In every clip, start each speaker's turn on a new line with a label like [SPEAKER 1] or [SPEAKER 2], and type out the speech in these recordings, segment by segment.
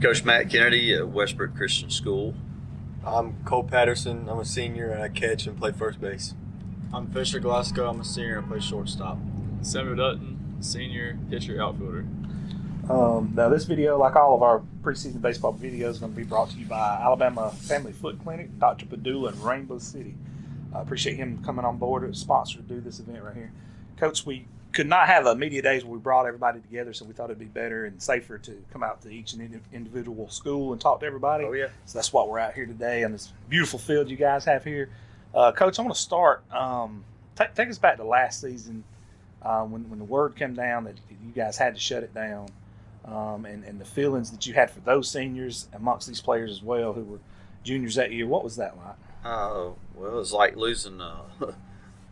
[SPEAKER 1] Coach Matt Kennedy at Westbrook Christian School.
[SPEAKER 2] I'm Cole Patterson. I'm a senior and I catch and play first base.
[SPEAKER 3] I'm Fisher Glasgow. I'm a senior and play shortstop.
[SPEAKER 4] Samuel Dutton, senior, pitcher, outfielder.
[SPEAKER 5] Now this video, like all of our preseason baseball videos, is going to be brought to you by Alabama Family Foot Clinic, Dr. Padula in Rainbow City. I appreciate him coming on board as a sponsor to do this event right here. Coach, we could not have a media days where we brought everybody together, so we thought it'd be better and safer to come out to each individual school and talk to everybody.
[SPEAKER 1] Oh, yeah.
[SPEAKER 5] So that's why we're out here today on this beautiful field you guys have here. Coach, I want to start. Take us back to last season when the word came down that you guys had to shut it down, and the feelings that you had for those seniors amongst these players as well who were juniors that year. What was that like?
[SPEAKER 1] Well, it was like losing.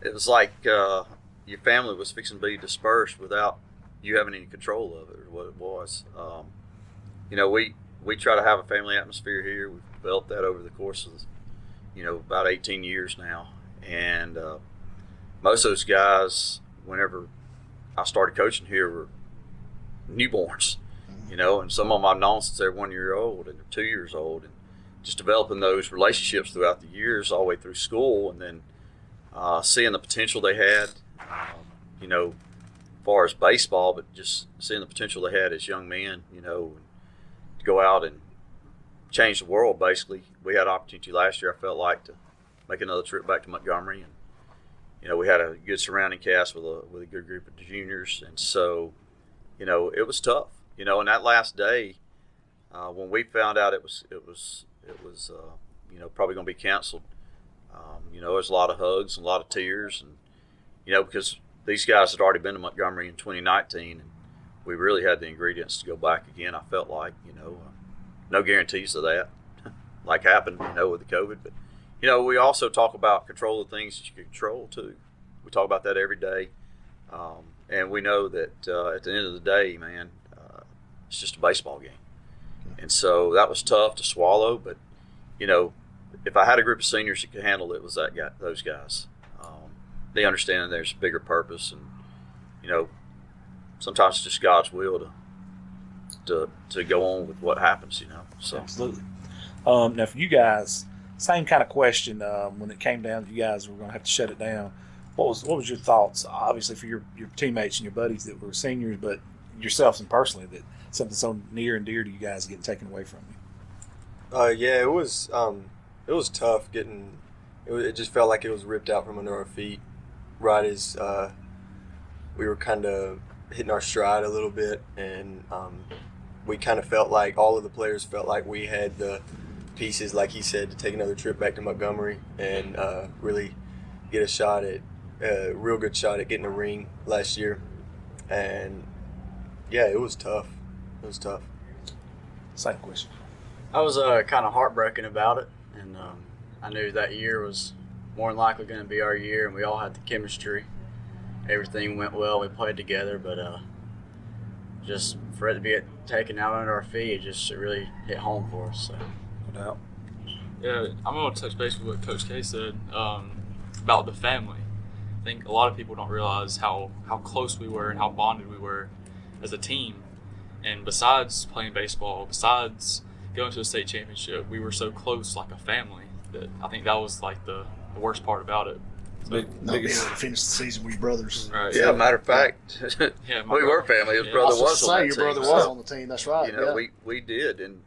[SPEAKER 1] It was like your family was fixing to be dispersed without you having any control of it, or what it was. We try to have a family atmosphere here. We've developed that over the course of, about 18 years now. And most of those guys, whenever I started coaching here, were newborns, and some of them I've known since they're 1 year old and they're 2 years old. And just developing those relationships throughout the years, all the way through school, and then seeing the potential they had, as far as baseball, but just seeing the potential they had as young men, to go out and change the world, basically. We had an opportunity last year, I felt like, to make another trip back to Montgomery. And, we had a good surrounding cast with a good group of juniors. And so, it was tough. And that last day, when we found out it was probably going to be canceled, there was a lot of hugs and a lot of tears. And, because these guys had already been to Montgomery in 2019, and we really had the ingredients to go back again. I felt like, no guarantees of that, like happened, with the COVID. But, we also talk about control of things that you can control too. We talk about that every day. And we know that at the end of the day, man, it's just a baseball game. And so that was tough to swallow. But, if I had a group of seniors that could handle it, it was those guys. They understand there's a bigger purpose, and sometimes it's just God's will to go on with what happens. So
[SPEAKER 5] absolutely. Now for you guys, same kind of question. When it came down, you guys were going to have to shut it down. What was your thoughts? Obviously for your teammates and your buddies that were seniors, but yourselves and personally, that something so near and dear to you guys getting taken away from you.
[SPEAKER 2] Yeah, it was tough getting. It just felt like it was ripped out from under our feet, right as we were kind of hitting our stride a little bit, and we kind of felt like all of the players felt like we had the pieces, like he said, to take another trip back to Montgomery and really get a real good shot at getting a ring last year. And yeah, it was tough.
[SPEAKER 5] Same question.
[SPEAKER 3] I was kind of heartbroken about it, and I knew that year was more than likely going to be our year, and we all had the chemistry. Everything went well. We played together, but just for it to be taken out under our feet, it really hit home for us. So.
[SPEAKER 5] No doubt.
[SPEAKER 4] Yeah, I'm going to touch base with what Coach K said about the family. I think a lot of people don't realize how close we were and how bonded we were as a team. And besides playing baseball, besides going to a state championship, we were so close like a family that I think that was like the worst part about it.
[SPEAKER 6] Not being able to finish the season with your brothers.
[SPEAKER 4] Right.
[SPEAKER 1] yeah, matter of fact,
[SPEAKER 4] Yeah,
[SPEAKER 1] we were family. His brother was on that
[SPEAKER 6] your
[SPEAKER 1] team.
[SPEAKER 6] brother was on the team. That's right.
[SPEAKER 1] We did, and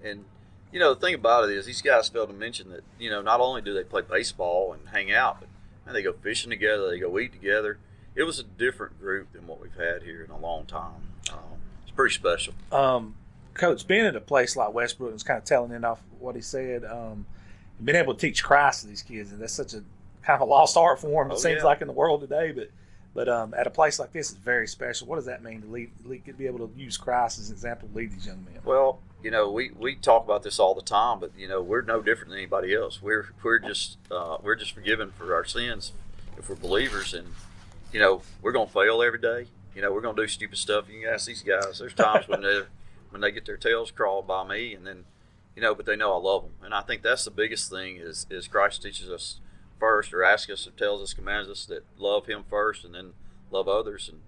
[SPEAKER 1] the thing about it is these guys failed to mention that not only do they play baseball and hang out, but man, they go fishing together, they go eat together. It was a different group than what we've had here in a long time. It's pretty special.
[SPEAKER 5] Coach, being at a place like Westbrook, and kind of telling in off what he said, being able to teach Christ to these kids, and that's such a kind of a lost art form. It seems like in the world today, but at a place like this, it's very special. What does that mean to be able to use Christ as an example to lead these young men?
[SPEAKER 1] Well, we talk about this all the time, but we're no different than anybody else. We're just forgiven for our sins if we're believers, and we're gonna fail every day. We're gonna do stupid stuff. You can ask these guys. There's times when they get their tails crawled by me, and then but they know I love them, and I think that's the biggest thing is Christ teaches us first, or asks us, or tells us, commands us that love Him first, and then love others. And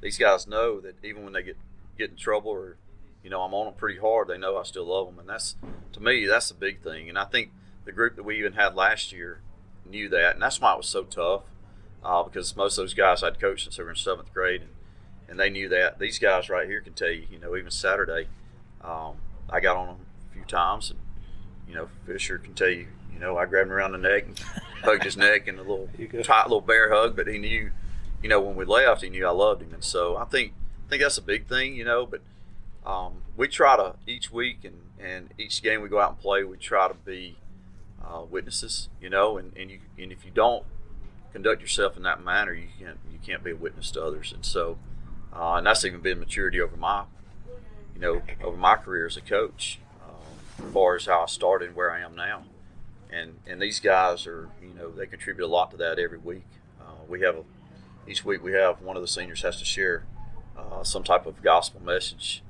[SPEAKER 1] these guys know that even when they get in trouble or I'm on them pretty hard, they know I still love them. And that's, to me, that's the big thing. And I think the group that we even had last year knew that. And that's why it was so tough, because most of those guys I'd coached since they were in 7th grade. And they knew that. These guys right here can tell you, even Saturday, I got on them a few times. And, Fisher can tell you, I grabbed him around the neck and hugged his neck in a tight little bear hug. But he knew, when we left, he knew I loved him. And so I think that's a big thing, but we try to, each week and each game we go out and play, we try to be witnesses, and if you don't conduct yourself in that manner, you can't be a witness to others. And so, and that's even been maturity over my career as a coach, as far as how I started and where I am now. And these guys are, they contribute a lot to that every week. Each week we have one of the seniors has to share some type of gospel message.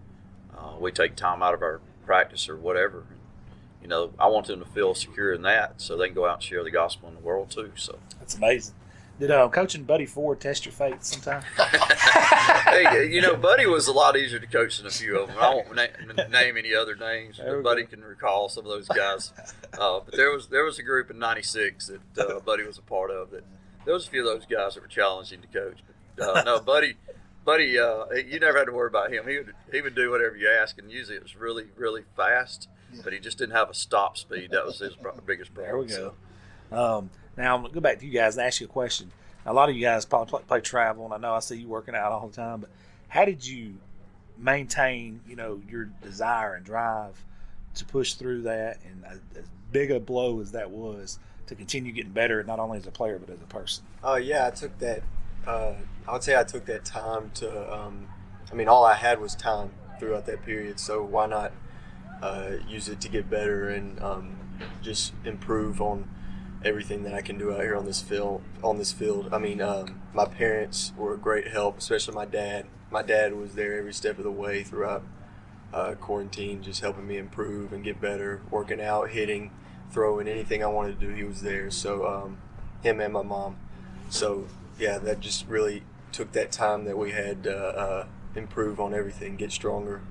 [SPEAKER 1] We take time out of our practice or whatever. I want them to feel secure in that so they can go out and share the gospel in the world too. So
[SPEAKER 5] that's amazing. Did coaching Buddy Ford test your faith sometime?
[SPEAKER 1] Hey, Buddy was a lot easier to coach than a few of them. I won't name any other names. Buddy can recall some of those guys. But there was a group in '96 that Buddy was a part of. That there was a few of those guys that were challenging to coach. But no, Buddy, you never had to worry about him. He would do whatever you ask, and usually it was really, really fast. But he just didn't have a stop speed. That was his biggest problem.
[SPEAKER 5] There we go. Now, I'm going to go back to you guys and ask you a question. Now, a lot of you guys probably play travel, and I know I see you working out all the time, but how did you maintain, your desire and drive to push through that, and as big a blow as that was, to continue getting better, not only as a player but as a person?
[SPEAKER 2] Yeah, I took that. I would say I took that time to. All I had was time throughout that period, so why not use it to get better and just improve on everything that I can do out here on this field. My parents were a great help, especially my dad. My dad was there every step of the way throughout quarantine, just helping me improve and get better, working out, hitting, throwing, anything I wanted to do, he was there. So him and my mom. So yeah, that just really took that time that we had to improve on everything, get stronger,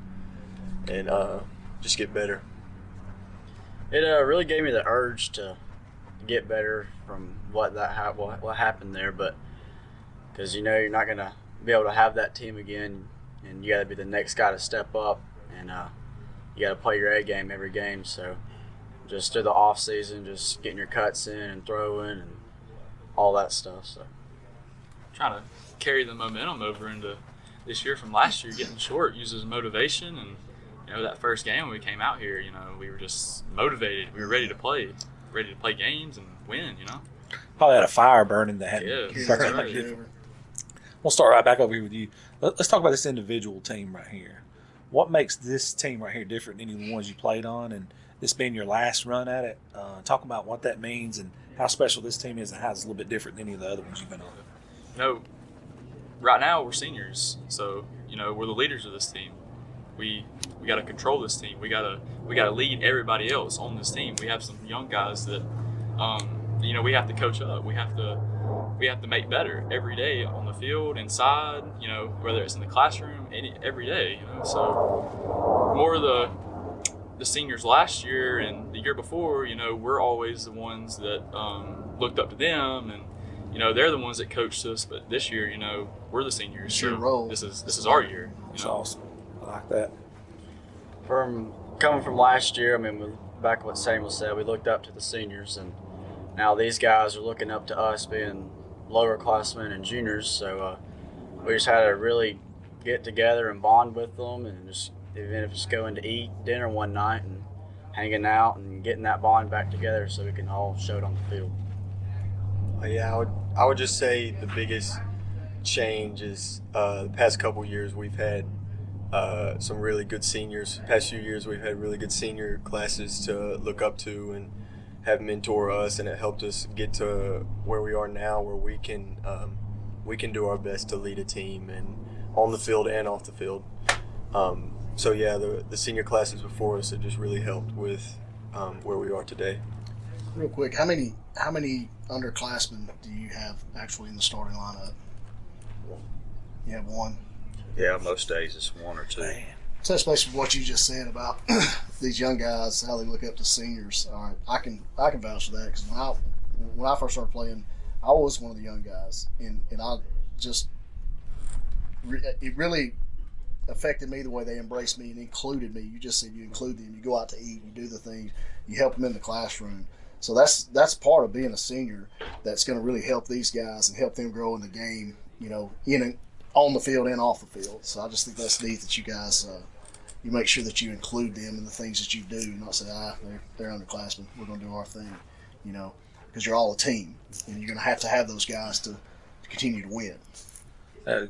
[SPEAKER 2] and just get better.
[SPEAKER 3] It really gave me the urge to get better from what happened there, but because you're not gonna be able to have that team again, and you got to be the next guy to step up, and you got to play your A game every game. So just through the off season, just getting your cuts in and throwing and all that stuff. So
[SPEAKER 4] trying to carry the momentum over into this year from last year, getting short, use as motivation. And that first game when we came out here, we were just motivated. We were ready to play games and win.
[SPEAKER 5] Probably had a fire burning that had
[SPEAKER 4] that's right.
[SPEAKER 5] We'll start right back over here with you. Let's talk about this individual team right here. What makes this team right here different than any of the ones you played on, and this being your last run at it? Talk about what that means and how special this team is and how it's a little bit different than any of the other ones you've been on.
[SPEAKER 4] Right now we're seniors, so we're the leaders of this team. We got to control this team. We got to lead everybody else on this team. We have some young guys that we have to coach up. We have to make better every day on the field, inside, whether it's in the classroom, every day. So more of the seniors last year and the year before, we're always the ones that looked up to them, and they're the ones that coached us. But this year, we're the seniors.
[SPEAKER 6] It's your role.
[SPEAKER 4] This is our year.
[SPEAKER 5] It's awesome. I like that.
[SPEAKER 3] Coming from last year, back to what Samuel said, we looked up to the seniors, and now these guys are looking up to us being lower classmen and juniors. So we just had to really get together and bond with them, and just even if it's going to eat dinner one night and hanging out and getting that bond back together so we can all show it on the field.
[SPEAKER 2] Yeah, I would just say the biggest change is the past couple years we've had some really good seniors. Past few years we've had really good senior classes to look up to and have mentor us, and it helped us get to where we are now, where we can do our best to lead a team and on the field and off the field. So yeah, the senior classes before us have just really helped with where we are today.
[SPEAKER 6] Real quick, how many underclassmen do you have actually in the starting lineup? You have one.
[SPEAKER 1] Yeah, most days it's one or two.
[SPEAKER 5] Man.
[SPEAKER 6] touch base with what you just said about these young guys, how they look up to seniors. All right, I can vouch for that because when I first started playing, I was one of the young guys, and I just it really affected me the way they embraced me and included me. You just said you include them, you go out to eat, you do the things, you help them in the classroom. So that's part of being a senior. That's going to really help these guys and help them grow in the game. On the field and off the field. So I just think that's neat that you guys you make sure that you include them in the things that you do, and not say they're underclassmen. We're going to do our thing, because you're all a team, and you're going to have those guys to continue to win.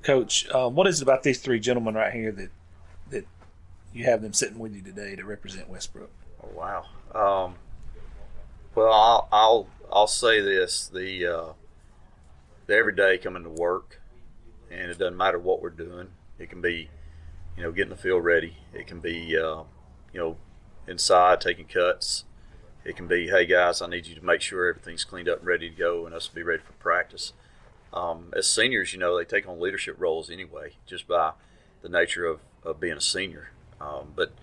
[SPEAKER 5] Coach, what is it about these three gentlemen right here that you have them sitting with you today to represent Westbrook?
[SPEAKER 1] Oh, wow. Well, I'll say this: the every day coming to work, and it doesn't matter what we're doing. It can be, getting the field ready. It can be, inside taking cuts. It can be, hey guys, I need you to make sure everything's cleaned up and ready to go, and us to be ready for practice. As seniors, they take on leadership roles anyway, just by the nature of being a senior. But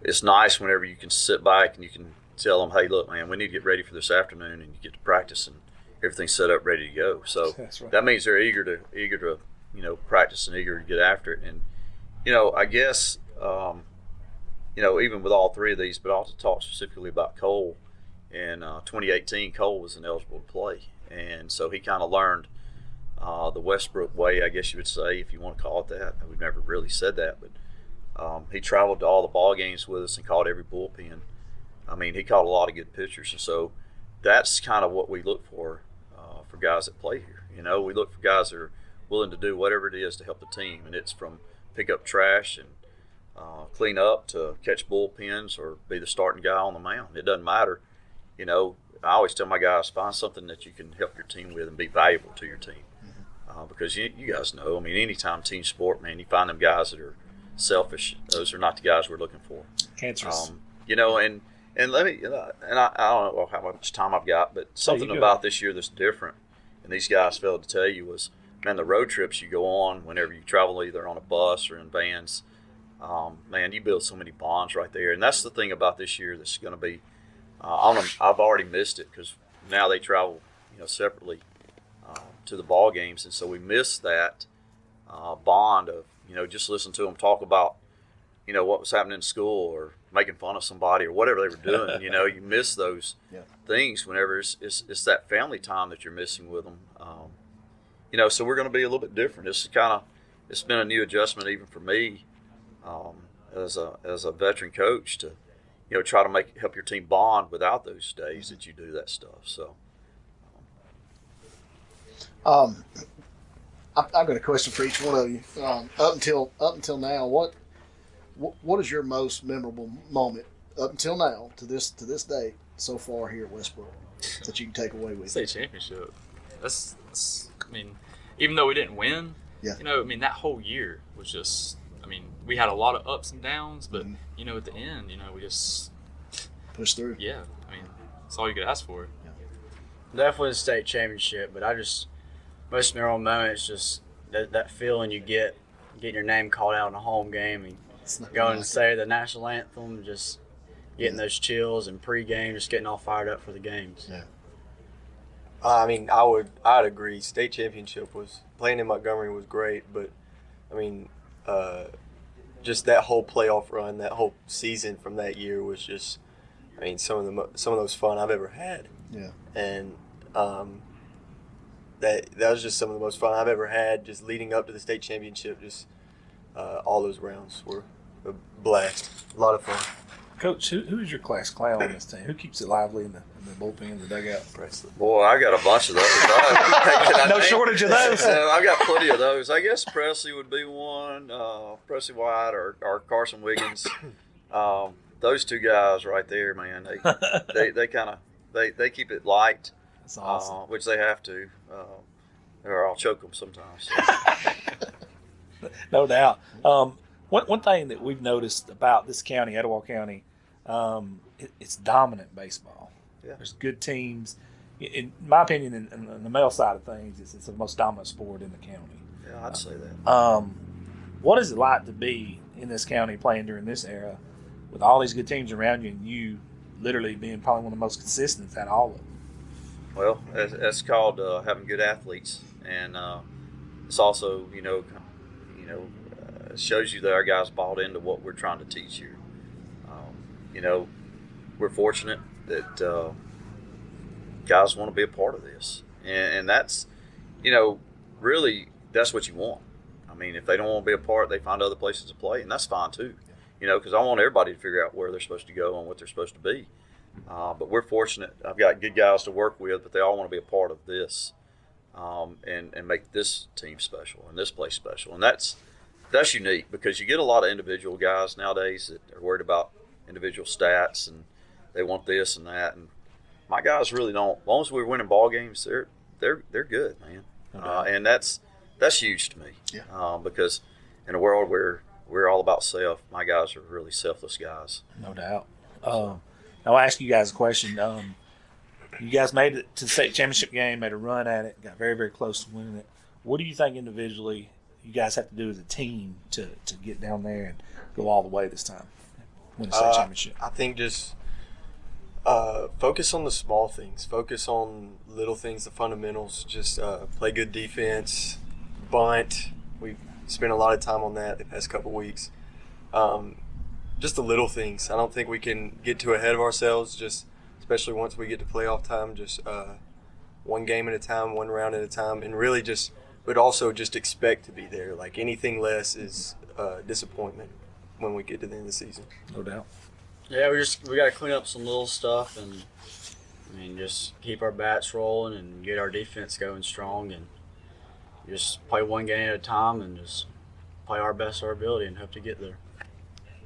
[SPEAKER 1] it's nice whenever you can sit back and you can tell them, hey, look, man, we need to get ready for this afternoon, and you get to practice and everything's set up, ready to go. So
[SPEAKER 5] right.
[SPEAKER 1] That means they're eager to practice and eager to get after it. And I guess even with all three of these, but I'll talk specifically about Cole. In 2018, Cole was ineligible to play, and so he kind of learned the Westbrook way, I guess you would say, if you want to call it that. We've never really said that, but he traveled to all the ball games with us and caught every bullpen. I mean, he caught a lot of good pitchers, and so that's kind of what we look for guys that play here. We look for guys that are willing to do whatever it is to help the team, and it's from pick up trash and clean up to catch bullpens or be the starting guy on the mound. It doesn't matter. I always tell my guys, find something that you can help your team with and be valuable to your team. Because you guys know, anytime team sport, man, you find them guys that are selfish. Those are not the guys we're looking for.
[SPEAKER 5] Cancerous.
[SPEAKER 1] And let me, and I don't know how much time I've got, but something about this year that's different, and these guys failed to tell you, was, man, the road trips you go on whenever you travel either on a bus or in vans, man, you build so many bonds right there. And that's the thing about this year that's going to be, I've already missed it because now they travel, separately to the ball games, and so we miss that bond of, just listen to them talk about, what was happening in school or making fun of somebody or whatever they were doing. You miss those things whenever it's that family time that you're missing with them. So we're going to be a little bit different. It's been a new adjustment even for me as a veteran coach to, try to help your team bond without those days that you do that stuff. So.
[SPEAKER 6] I've got a question for each one of you. Up until now, what is your most memorable moment up until now to this day so far here at Westbrook that you can take away with you?
[SPEAKER 4] State championship. That's even though we didn't win, that whole year was just, we had a lot of ups and downs, but at the end, we just
[SPEAKER 6] push through.
[SPEAKER 4] Yeah, that's all you could ask for.
[SPEAKER 3] Definitely the state championship, but most memorable moment is just that feeling you get getting your name called out in a home game and going and say the national anthem, just getting those chills, and pregame, just getting all fired up for the games.
[SPEAKER 6] Yeah.
[SPEAKER 2] I'd agree. State championship playing in Montgomery was great, but just that whole playoff run, that whole season from that year was just, some of the most fun I've ever had.
[SPEAKER 6] Yeah.
[SPEAKER 2] And that was just some of the most fun I've ever had. Just leading up to the state championship, just all those rounds were a blast. A lot of fun.
[SPEAKER 5] Coach, who is your class clown on this team? Who keeps it lively in the bullpen, the dugout?
[SPEAKER 2] Presley.
[SPEAKER 1] Boy, I got a bunch of those.
[SPEAKER 5] No shortage of those.
[SPEAKER 1] I got plenty of those. I guess Presley would be one. Presley White or Carson Wiggins. Those two guys right there, man. They keep it light.
[SPEAKER 5] That's awesome.
[SPEAKER 1] Which they have to, or I'll choke them sometimes. So.
[SPEAKER 5] No doubt. One thing that we've noticed about this county, Etowah County, it's dominant baseball.
[SPEAKER 1] Yeah.
[SPEAKER 5] There's good teams. In my opinion, in the male side of things, it's the most dominant sport in the county.
[SPEAKER 1] Yeah, I'd say that.
[SPEAKER 5] What is it like to be in this county playing during this era with all these good teams around you and you literally being probably one of the most consistent out of all of them?
[SPEAKER 1] Well, that's called having good athletes, and it's also, it shows you that our guys bought into what we're trying to teach here. We're fortunate that guys want to be a part of this, and that's, really that's what you want. I mean, if they don't want to be a part, they find other places to play, and that's fine too. Because I want everybody to figure out where they're supposed to go and what they're supposed to be. But we're fortunate. I've got good guys to work with, but they all want to be a part of this, and make this team special and this place special. And that's unique because you get a lot of individual guys nowadays that are worried about individual stats and they want this and that. And my guys really don't. As long as we're winning ball games, they're good, man.
[SPEAKER 5] Okay.
[SPEAKER 1] And that's huge to me.
[SPEAKER 6] Yeah.
[SPEAKER 1] Because in a world where we're all about self, my guys are really selfless guys.
[SPEAKER 5] No doubt. I'll ask you guys a question. You guys made it to the state championship game, made a run at it, got very, very close to winning it. What do you think individually you guys have to do as a team to get down there and go all the way this time, win the state championship?
[SPEAKER 2] I think just focus on the small things. Focus on little things, the fundamentals. Just play good defense, bunt. We've spent a lot of time on that the past couple weeks. Just the little things. I don't think we can get too ahead of ourselves, just especially once we get to playoff time, just one game at a time, one round at a time, and really but also just expect to be there. Like anything less is disappointment when we get to the end of the season.
[SPEAKER 5] No doubt.
[SPEAKER 3] Yeah, we got to clean up some little stuff and just keep our bats rolling and get our defense going strong and just play one game at a time and just play our best of our ability and hope to get there.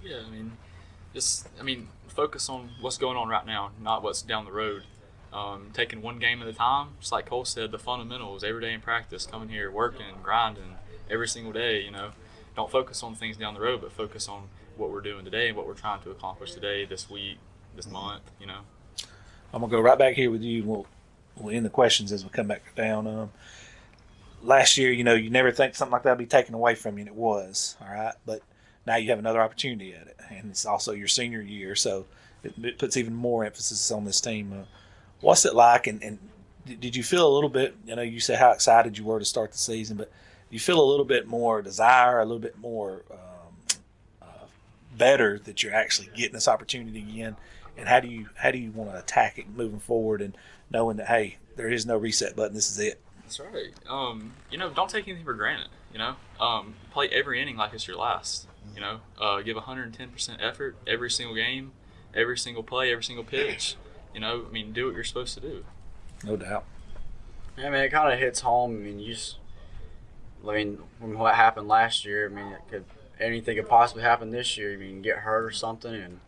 [SPEAKER 4] Yeah, focus on what's going on right now, not what's down the road. Taking one game at a time, just like Cole said, the fundamentals, every day in practice, coming here, working, grinding every single day, Don't focus on things down the road, but focus on what we're doing today and what we're trying to accomplish today, this week, this month,
[SPEAKER 5] I'm going to go right back here with you. We'll end the questions as we come back down. Last year, you never think something like that would be taken away from you, and it was, all right? But now you have another opportunity at it, and it's also your senior year, so it puts even more emphasis on this team. What's it like, and did you feel a little bit, you said how excited you were to start the season, but do you feel a little bit more desire, a little bit more better that you're actually getting this opportunity again, and how do you want to attack it moving forward and knowing that, hey, there is no reset button, this is it?
[SPEAKER 4] That's right. Don't take anything for granted, play every inning like it's your last. Give 110% effort every single game, every single play, every single pitch. Do what you're supposed to do.
[SPEAKER 5] No doubt.
[SPEAKER 3] Yeah, it kind of hits home. From what happened last year, anything could possibly happen this year. You can get hurt or something, and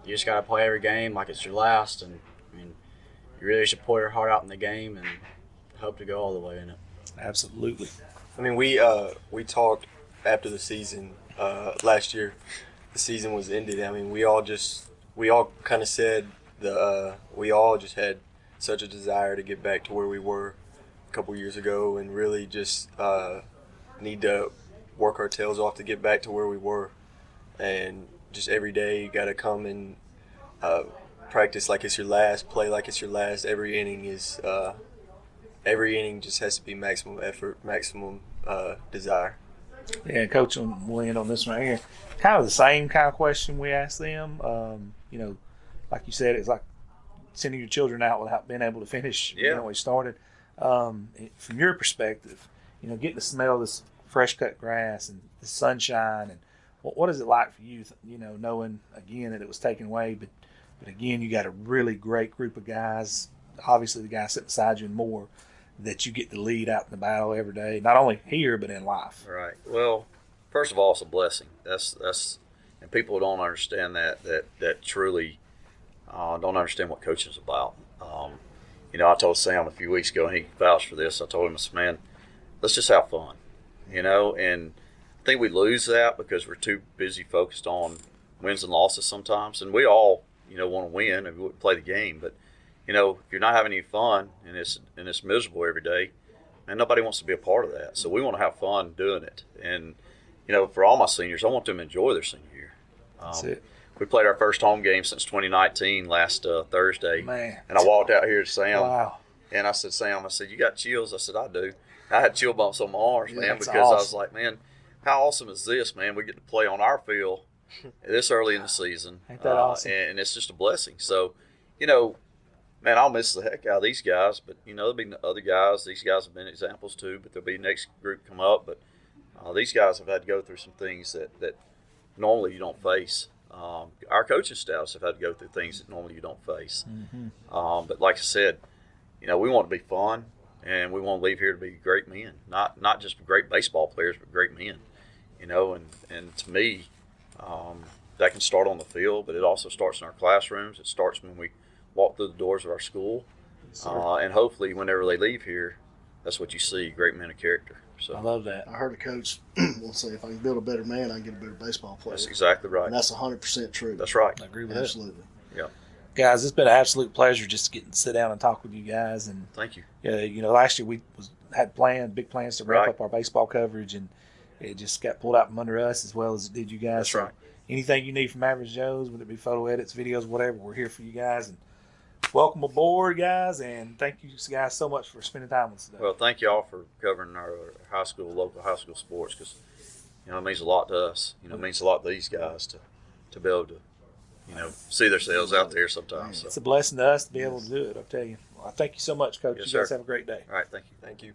[SPEAKER 3] you just got to play every game like it's your last. And you really should pour your heart out in the game and hope to go all the way in it.
[SPEAKER 5] Absolutely.
[SPEAKER 2] We talked after the season last year. The season was ended. We all kind of said we all just had such a desire to get back to where we were a couple years ago, and really just need to work our tails off to get back to where we were. And just every day you got to come and practice like it's your last, play like it's your last. Every inning just has to be maximum effort, maximum desire.
[SPEAKER 5] Yeah, Coach, we'll end on this one right here. Kind of the same kind of question we asked them. Like you said, it's like sending your children out without being able to finish when we started. From your perspective, getting to smell this fresh cut grass and the sunshine, and what is it like for you, knowing again that it was taken away, but again, you got a really great group of guys, obviously the guys sitting beside you and more, that you get to lead out in the battle every day, not only here but in life.
[SPEAKER 1] Right. Well, first of all, it's a blessing. That's and people don't understand that truly don't understand what coaching is about. I told Sam a few weeks ago, and he vouched for this. I told him, I said, man, let's just have fun, and I think we lose that because we're too busy focused on wins and losses sometimes, and we all, want to win and we play the game, but if you're not having any fun and it's miserable every day, and nobody wants to be a part of that. So we want to have fun doing it, and for all my seniors, I want them to enjoy their senior year.
[SPEAKER 5] That's it.
[SPEAKER 1] We played our first home game since 2019 last Thursday.
[SPEAKER 5] Man.
[SPEAKER 1] And I walked out here to Sam.
[SPEAKER 5] Wow.
[SPEAKER 1] And I said, Sam, you got chills? I said, I do. I had chill bumps on my arms, man,
[SPEAKER 5] That's
[SPEAKER 1] because I was
[SPEAKER 5] awesome.
[SPEAKER 1] like, man, how awesome is this, man? We get to play on our field this early in the season.
[SPEAKER 5] Ain't that awesome?
[SPEAKER 1] And it's just a blessing. So, man, I'll miss the heck out of these guys. But, there'll be other guys. These guys have been examples too, but there'll be next group come up. But these guys have had to go through some things that normally you don't face. Our coaching staffs have had to go through things that normally you don't face.
[SPEAKER 5] Mm-hmm.
[SPEAKER 1] But like I said, we want to be fun, and we want to leave here to be great men, not just great baseball players, but great men. And to me, that can start on the field, but it also starts in our classrooms. It starts when we walk through the doors of our school, and hopefully, whenever they leave here, that's what you see: great men of character. So
[SPEAKER 5] I love that.
[SPEAKER 6] I heard a coach will say, if I can build a better man, I can get a better baseball player.
[SPEAKER 1] that's exactly right.
[SPEAKER 6] And that's 100% true.
[SPEAKER 1] That's right.
[SPEAKER 5] I agree with that.
[SPEAKER 6] Absolutely.
[SPEAKER 5] Guys, it's been an absolute pleasure just getting to sit down and talk with you guys. And
[SPEAKER 1] Thank you.
[SPEAKER 5] last year we had big plans to wrap
[SPEAKER 1] Right.
[SPEAKER 5] up our baseball coverage, and it just got pulled out from under us as well as it did you guys.
[SPEAKER 1] That's right.
[SPEAKER 5] Anything you need from Average Joe's, whether it be photo edits, videos, whatever, we're here for you guys. And welcome aboard, guys, and thank you guys so much for spending time with us today.
[SPEAKER 1] Well, thank you all for covering our local high school sports, because it means a lot to us. It means a lot to these guys to be able to see themselves out there sometimes. So.
[SPEAKER 5] It's a blessing to us to be able to do it, I'll tell you. Well, thank you so much, Coach.
[SPEAKER 1] Yes,
[SPEAKER 5] you guys
[SPEAKER 1] sir.
[SPEAKER 5] have a great day.
[SPEAKER 1] All right, thank you.
[SPEAKER 2] Thank you.